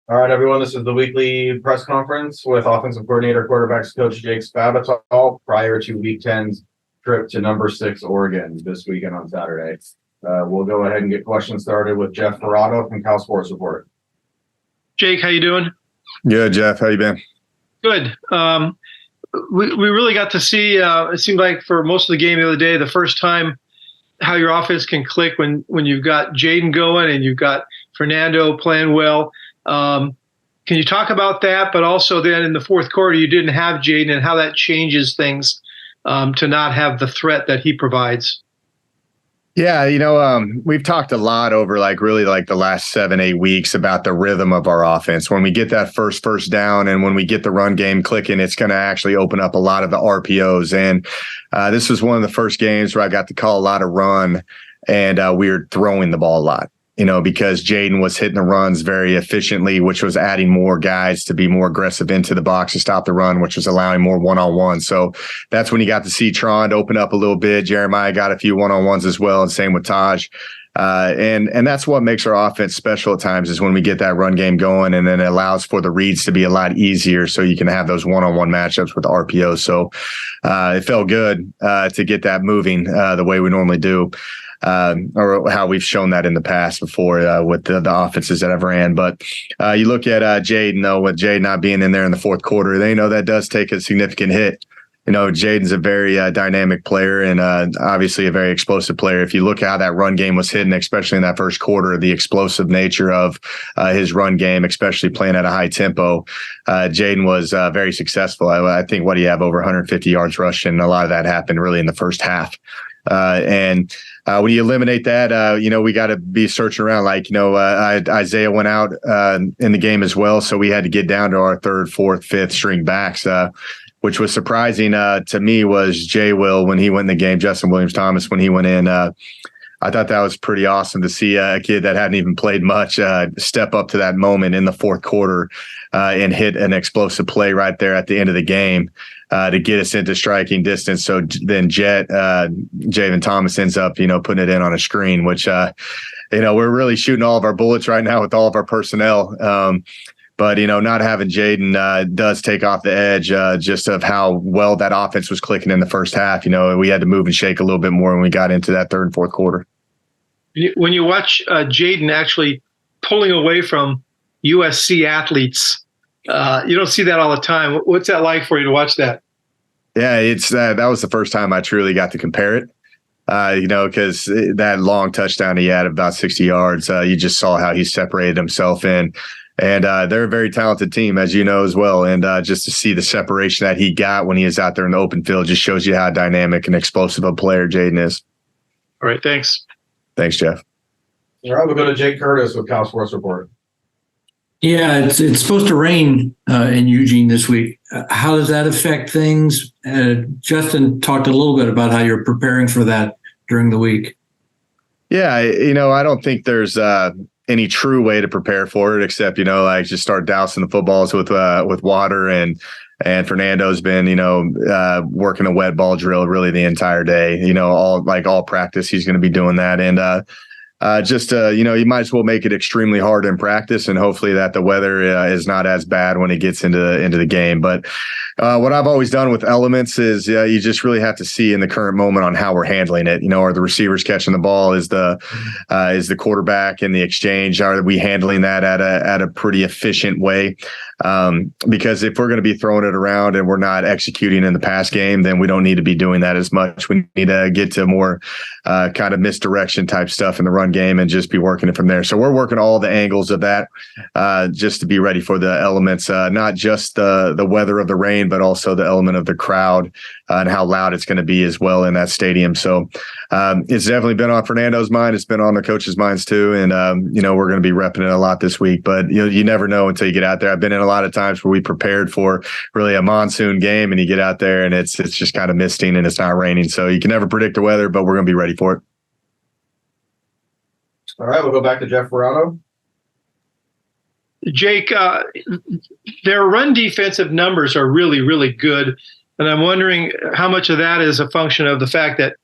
All right, everyone. This is the weekly press conference with offensive coordinator, quarterbacks coach Jake Spavital prior to Week 10's trip to number 6 Oregon this weekend on Saturday. We'll go ahead and get questions started with Jeff Ferrato from Cal Sports Report. Jake, how you doing? Good, Jeff. How you been? Good. We really got to see. It seemed like for most of the game the other day, the first time how your offense can click when you've got Jaden going and you've got Fernando playing well. Can you talk about that? But also then in the fourth quarter, you didn't have Jaden and how that changes things to not have the threat that he provides. Yeah, we've talked a lot over the last 7-8 weeks about the rhythm of our offense. When we get that first down and when we get the run game clicking, it's going to actually open up a lot of the RPOs. And this was one of the first games where I got to call a lot of run, and we were throwing the ball a lot. Because Jaden was hitting the runs very efficiently, which was adding more guys to be more aggressive into the box to stop the run, which was allowing more one-on-one. So that's when you got to see Tron open up a little bit. Jeremiah got a few one-on-ones as well, and same with Taj. And that's what makes our offense special at times is when we get that run game going, and then it allows for the reads to be a lot easier so you can have those one-on-one matchups with the RPOs. So it felt good to get that moving the way we normally do. Or how we've shown that in the past before with the offenses that I've ran. But you look at Jaden, though, with Jaden not being in there in the fourth quarter, they know that does take a significant hit. Jaden's a very dynamic player and obviously a very explosive player. If you look how that run game was hitting, especially in that first quarter, the explosive nature of his run game, especially playing at a high tempo, Jaden was very successful. I think what he have over 150 yards rushing. A lot of that happened really in the first half. When you eliminate that, we got to be searching around. Isaiah went out in the game as well, so we had to get down to our third, fourth, fifth string backs, which was surprising to me was Jay Will when he went in the game, Justin Williams-Thomas when he went in. I thought that was pretty awesome to see a kid that hadn't even played much step up to that moment in the fourth quarter and hit an explosive play right there at the end of the game to get us into striking distance. So then Javin Thomas ends up, putting it in on a screen, which, we're really shooting all of our bullets right now with all of our personnel. But, not having Jaden does take off the edge just of how well that offense was clicking in the first half. We had to move and shake a little bit more when we got into that third and fourth quarter. When you watch Jaden actually pulling away from USC athletes, you don't see that all the time. What's that like for you to watch that? Yeah, it's that was the first time I truly got to compare it. Because that long touchdown he had about 60 yards, you just saw how he separated himself in. And they're a very talented team, as you know, as well. And just to see the separation that he got when he is out there in the open field just shows you how dynamic and explosive a player Jaden is. All right. Thanks. Thanks, Jeff. All right, we'll go to Jake Curtis with Cal Sports Report. Yeah, it's supposed to rain in Eugene this week. How does that affect things? Justin talked a little bit about how you're preparing for that during the week. Yeah, I don't think there's any true way to prepare for it except, just start dousing the footballs with water. And Fernando's been, working a wet ball drill really the entire day, all practice. He's going to be doing that. And you might as well make it extremely hard in practice, and hopefully that the weather is not as bad when it gets into the game. But what I've always done with elements is you just really have to see in the current moment on how we're handling it. Are the receivers catching the ball? Is the quarterback in the exchange? Are we handling that at a pretty efficient way? Because if we're going to be throwing it around and we're not executing in the pass game, then we don't need to be doing that as much. We need to get to more kind of misdirection type stuff in the run game and just be working it from there. So we're working all the angles of that just to be ready for the elements, not just the weather of the rain, but also the element of the crowd and how loud it's going to be as well in that stadium. So it's definitely been on Fernando's mind. It's been on the coaches' minds too. And, we're going to be repping it a lot this week, but you never know until you get out there. I've been in a lot of times where we prepared for really a monsoon game and you get out there and it's just kind of misting and it's not raining. So you can never predict the weather, but we're going to be ready for it. All right, we'll go back to Jeff Ferrato. Jake, their run defensive numbers are really, really good. And I'm wondering how much of that is a function of the fact that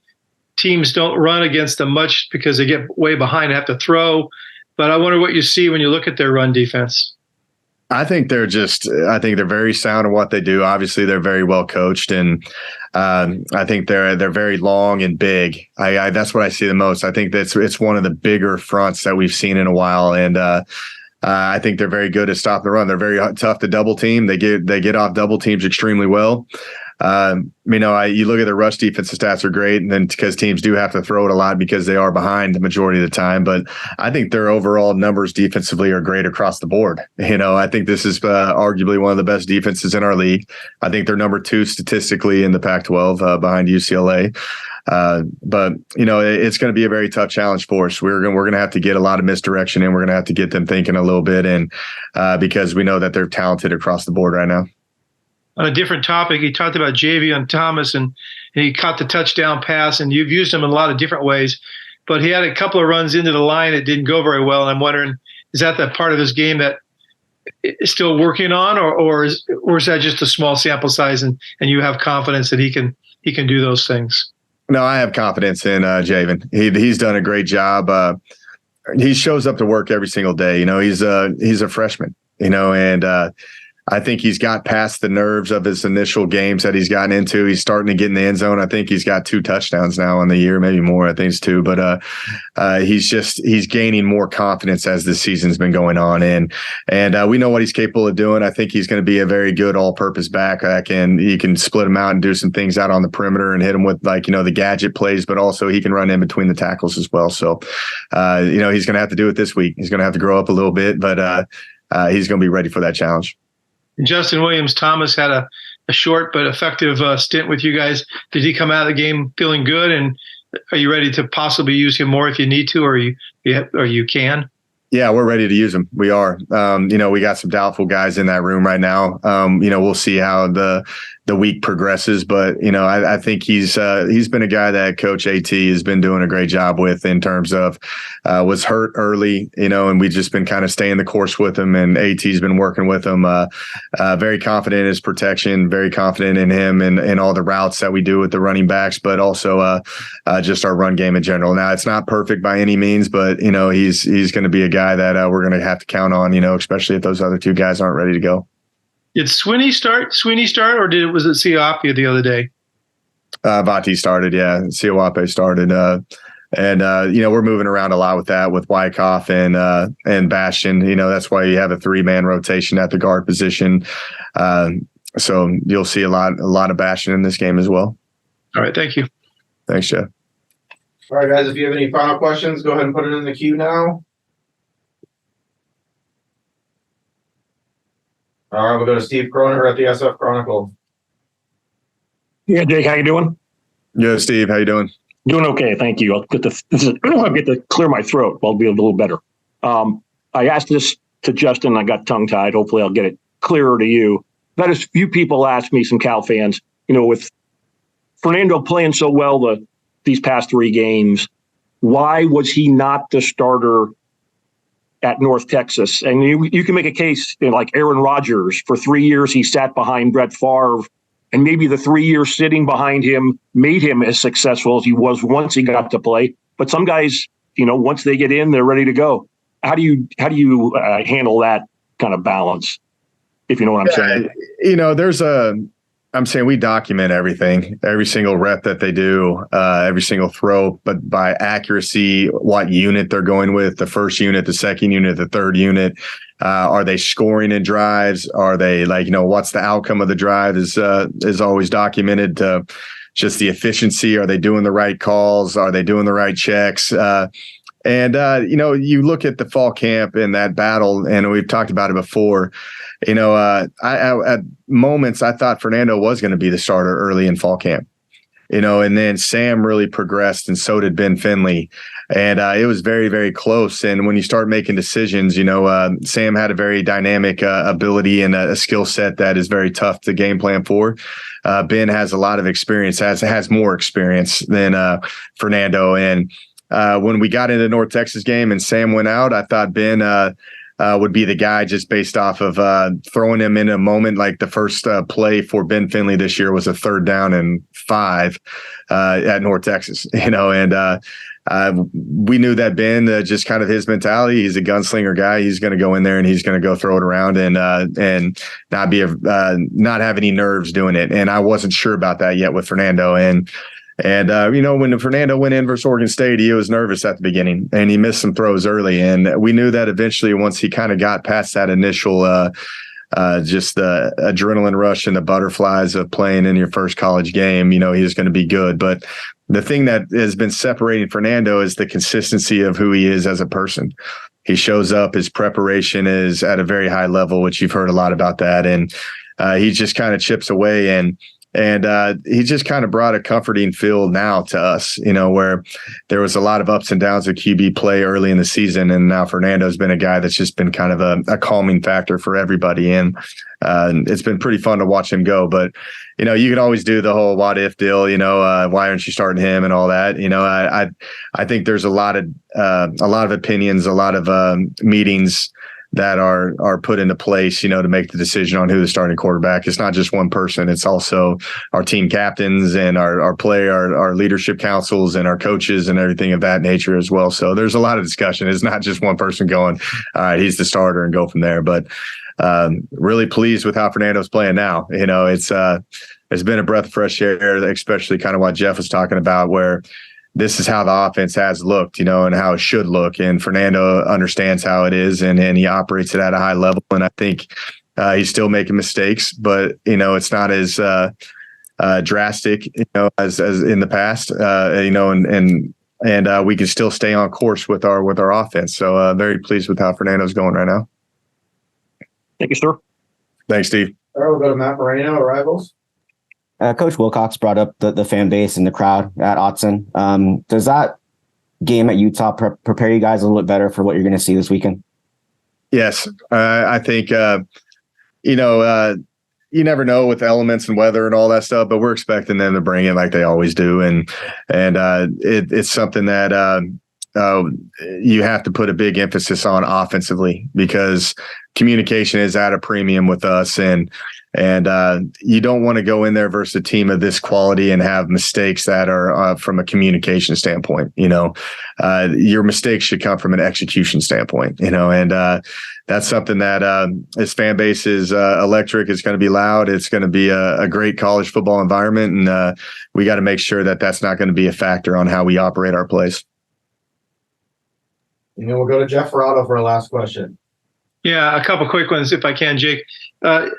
teams don't run against them much because they get way behind and have to throw. But I wonder what you see when you look at their run defense. I think they're very sound in what they do. Obviously, they're very well coached, and I think they're very long and big. That's what I see the most. I think it's one of the bigger fronts that we've seen in a while, and I think they're very good at stopping the run. They're very tough to double team. They get off double teams extremely well. You look at their rush defensive stats are great, and then because teams do have to throw it a lot because they are behind the majority of the time. But I think their overall numbers defensively are great across the board. I think this is arguably one of the best defenses in our league. I think they're number 2 statistically in the Pac-12 behind UCLA. But it's going to be a very tough challenge for us. We're going to have to get a lot of misdirection, and we're going to have to get them thinking a little bit, and because we know that they're talented across the board right now. On a different topic, he talked about Javin Johnson, and he caught the touchdown pass, and you've used him in a lot of different ways. But he had a couple of runs into the line that didn't go very well, and I'm wondering, is that part of his game that is still working on, or is that just a small sample size, and you have confidence that he can do those things? No, I have confidence in Javin. He's done a great job. He shows up to work every single day. He's a freshman. And I think he's got past the nerves of his initial games that he's gotten into. He's starting to get in the end zone. I think he's got 2 touchdowns now on the year, maybe more. I think it's 2, but he's gaining more confidence as the season's been going on. And we know what he's capable of doing. I think he's going to be a very good all-purpose back. You can split him out and do some things out on the perimeter and hit him with the gadget plays, but also he can run in between the tackles as well. So, he's going to have to do it this week. He's going to have to grow up a little bit, but he's going to be ready for that challenge. Justin Williams-Thomas had a short but effective stint with you guys. Did he come out of the game feeling good? And are you ready to possibly use him more if you need to, or you can? Yeah, we're ready to use him. We are. We got some doubtful guys in that room right now. We'll see how the week progresses, but I think he's been a guy that Coach AT has been doing a great job with in terms of was hurt early, and we've just been kind of staying the course with him, and AT's been working with him. Very confident in his protection, very confident in him and all the routes that we do with the running backs, but also just our run game in general. Now, it's not perfect by any means, but he's going to be a guy that we're going to have to count on, especially if those other 2 guys aren't ready to go. Did Sweeney start, or was it Siawapia the other day? Vati started, yeah. Siawape started. We're moving around a lot with that, with Wyckoff and Bastion. That's why you have a 3-man rotation at the guard position. So you'll see a lot of Bastion in this game as well. All right, thank you. Thanks, Jeff. All right, guys, if you have any final questions, go ahead and put it in the queue now. All right, we'll go to Steve Croner at the SF Chronicle. Yeah, Jake, how you doing? Yeah, Steve, how you doing? Doing okay, thank you. I'll get to clear my throat. I'll be a little better. I asked this to Justin. I got tongue-tied. Hopefully, I'll get it clearer to you. That is, few people ask me, some Cal fans, with Fernando playing so well these past 3 games, why was he not the starter at North Texas? And you can make a case like Aaron Rodgers. For 3 years, he sat behind Brett Favre, and maybe the 3 years sitting behind him made him as successful as he was once he got to play. But some guys, once they get in, they're ready to go. How do you handle that kind of balance, if you know what I'm saying? I'm saying we document everything, every single rep that they do, every single throw, but by accuracy, what unit they're going with, the first unit, the second unit, the third unit. Are they scoring in drives? Are they what's the outcome of the drive is always documented. Just the efficiency. Are they doing the right calls? Are they doing the right checks? You look at the fall camp and that battle, and we've talked about it before. I at moments I thought Fernando was going to be the starter early in fall camp, and then Sam really progressed, and so did Ben Finley, and it was very, very close. And when you start making decisions, Sam had a very dynamic ability and a skill set that is very tough to game plan for. Ben has a lot of experience, has more experience than Fernando, and when we got into the North Texas game and Sam went out, I thought Ben would be the guy just based off of throwing him in a moment. Like the first play for Ben Finley this year was a 3rd down and 5 at North Texas, and we knew that Ben, just kind of his mentality. He's a gunslinger guy. He's going to go in there and he's going to go throw it around and not have any nerves doing it. And I wasn't sure about that yet with Fernando. And when Fernando went in versus Oregon State, he was nervous at the beginning and he missed some throws early. And we knew that eventually, once he kind of got past that initial, just the adrenaline rush and the butterflies of playing in your first college game, he was going to be good. But the thing that has been separating Fernando is the consistency of who he is as a person. He shows up, his preparation is at a very high level, which you've heard a lot about that. And he just kind of chips away and he just kind of brought a comforting feel now to us, where there was a lot of ups and downs of QB play early in the season. And now Fernando's been a guy that's just been kind of a calming factor for everybody. And it's been pretty fun to watch him go. But, you can always do the whole what if deal, why aren't you starting him and all that? I think there's a lot of opinions, a lot of meetings that are put into place, to make the decision on who the starting quarterback. It's not just one person. It's also our team captains and our leadership councils and our coaches and everything of that nature as well. So there's a lot of discussion. It's not just one person going, all right, he's the starter and go from there. But really pleased with how Fernando's playing now. It's been a breath of fresh air, especially kind of what Jeff was talking about, where this is how the offense has looked, and how it should look. And Fernando understands how it is, and he operates it at a high level. And I think he's still making mistakes, but it's not as drastic, as in the past. And we can still stay on course with our offense. So very pleased with how Fernando's going right now. Thank you, sir. Thanks, Steve. All right, we'll go to Matt Moreno, Rivals. Coach Wilcox brought up the fan base and the crowd at Autzen. Does that game at Utah prepare you guys a little bit better for what you're going to see this weekend? Yes, I think, you never know with elements and weather and all that stuff, but we're expecting them to bring it like they always do. And it's something that you have to put a big emphasis on offensively, because communication is at a premium with us. And you don't want to go in there versus a team of this quality and have mistakes that are from a communication standpoint. Your mistakes should come from an execution standpoint, and that's something that this fan base is electric. It's going to be loud. It's going to be a great college football environment. And we got to make sure that that's not going to be a factor on how we operate our plays. And then we'll go to Jeff Ferrado for our last question. Yeah, a couple quick ones if I can, Jake. When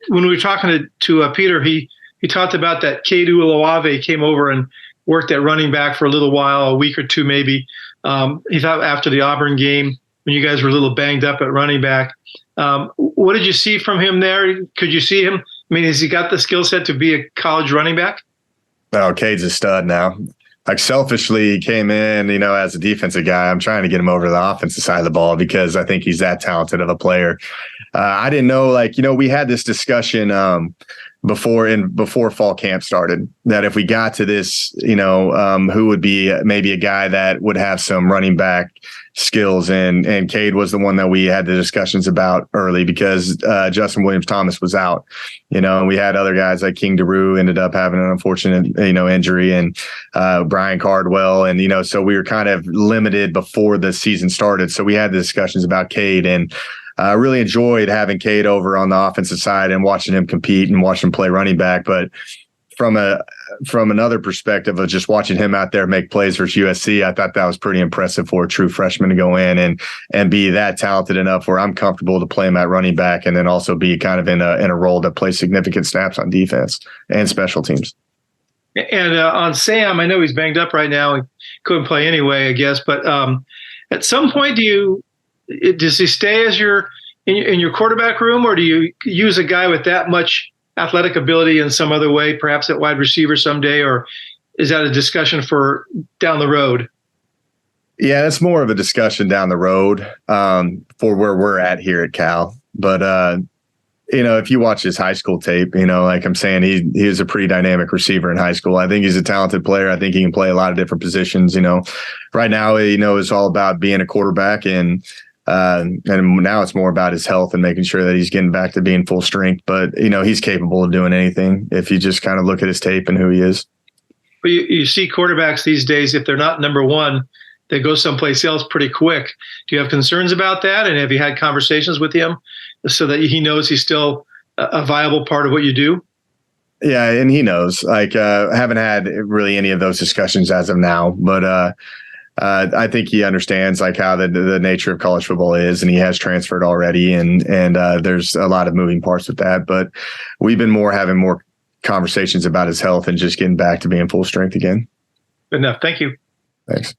we were talking to Peter, he talked about that Cade Uluwave came over and worked at running back for a little while, a week or two maybe. He thought after the Auburn game, when you guys were a little banged up at running back. What did you see from him there? Could you see him? I mean, has he got the skill set to be a college running back? Oh, Cade's a stud now. Like selfishly, he came in, as a defensive guy. I'm trying to get him over to the offensive side of the ball because I think he's that talented of a player. I didn't know, we had this discussion before fall camp started, that if we got to this, who would be maybe a guy that would have some running back skills. And Cade was the one that we had the discussions about early because Justin Williams-Thomas was out, and we had other guys like King DeRue ended up having an unfortunate, injury, and Brian Cardwell. And, so we were kind of limited before the season started. So we had the discussions about Cade, and I really enjoyed having Cade over on the offensive side and watching him compete and watching him play running back. But from another perspective of just watching him out there make plays versus USC, I thought that was pretty impressive for a true freshman to go in and be that talented enough where I'm comfortable to play him at running back and then also be kind of in a role that plays significant snaps on defense and special teams. And on Sam, I know he's banged up right now and couldn't play anyway, I guess. But at some point, does he stay as in your quarterback room, or do you use a guy with that much athletic ability in some other way, perhaps at wide receiver someday, or is that a discussion for down the road? Yeah, that's more of a discussion down the road for where we're at here at Cal. But, if you watch his high school tape, like I'm saying, he was a pretty dynamic receiver in high school. I think he's a talented player. I think he can play a lot of different positions. Right now, it's all about being a quarterback, and now it's more about his health and making sure that he's getting back to being full strength. But, he's capable of doing anything if you just kind of look at his tape and who he is. But you see quarterbacks these days, if they're not number one, they go someplace else pretty quick. Do you have concerns about that? And have you had conversations with him so that he knows he's still a viable part of what you do? Yeah, and he knows. Like, haven't had really any of those discussions as of now, but I think he understands like how the nature of college football is, and he has transferred already, and there's a lot of moving parts with that. But we've been having more conversations about his health and just getting back to being full strength again. Good enough. Thank you. Thanks.